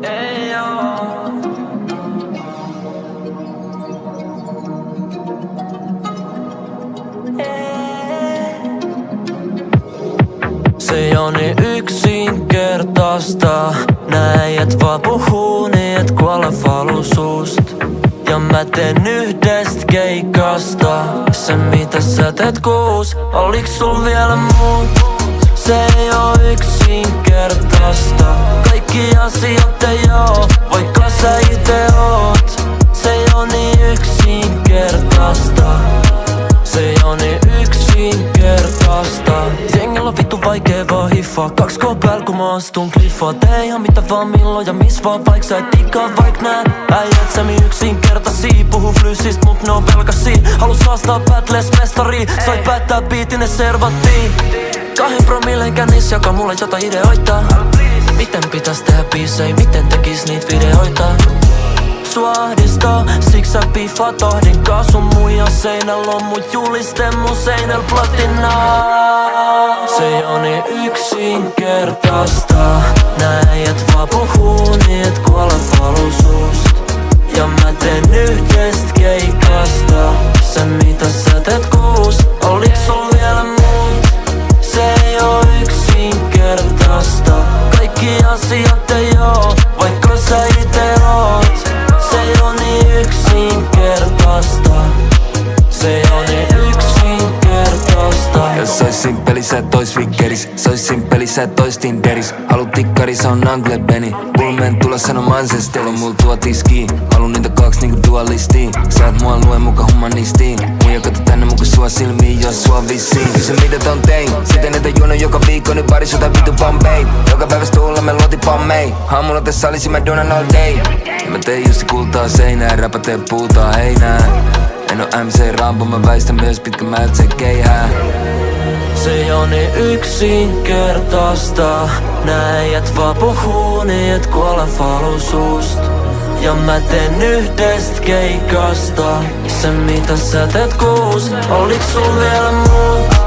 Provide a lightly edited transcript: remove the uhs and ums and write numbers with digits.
Ei oo. Se ei oo niin yksinkertaista. Nää äijät vaan puhuu niin et kuole valuu suust. Ja mä teen yhdestä keikasta se mitä sä teet 6. Oliks sul vielä muut? Se ei oo yksinkertaista. Kaikki asiat ei oo, vaikka sä ite oot. Se ei oo niin yksinkertaista. Se ei oo niin yksinkertaista. Jengellä on vittu vaikee vaan hiffaa. 2K päällä kun mä astun kliffaa. Tee ihan mitä vaan milloin ja miss vaan vaik sä et tikkaa vaik nää äijät sämi yksinkertaisia. Puhu flyysist mut ne on pelkäsiä. Halus haastaa battles mestarii. Soit päättää biitin ne servattiin. 2 promillen kännis joka mulle jota ideoita. Miten pitäis tehdä biisei, miten tekis niit videoita. Sua ahdistaa, siks sä piffaat tahdinkaan. Sun muija seinällä on mut juliste mun seinällä platinaa. Se ei oo niin yksinkertaista. Nää äijät vaan puhuu niin et kuole valuu suust. Ja mä teen yhdestä keikasta se mitä sä teet 6. Oliks sul vielä muut? Se ei oo yksinkertaista. Kaikki asiat ei oo, vaikka sä ite oot. Se ei oo niin yksinkertaista. Se ei oo niin yksinkertaista. Jos ois simppeli sä et ois vikkeris. Se ois simppeli sä et ois tinderis. Halu tikkari se on Angle Benny. Pulmeen tulla sano Manchester. On mul tuo tiskiin. Halu niitä 2 niinku dualistiin. Sä et mua lue muka humanistiin. Muija kato tänne muka sua silmiin jos sua vissiin. Kysy mitä ton tein. Siten että juono joka viikko niin baris jotain vitu Bombay. Joka päivä stuulla me luoti pommei. Haamulla tässä salisi mä donan all day. Ja mä tein justi kultaa seinää. Räpä tee puutaa heinää. En oo MC Rambo, mä väistän myös pitkä mätsä keihää. Se ei oo niin yksinkertaista. Nää äijät vaan puhuu niin et kuole valuu suust. Ja mä teen yhdestä keikasta se mitä sä teet 6. Oliks sul vielä muut?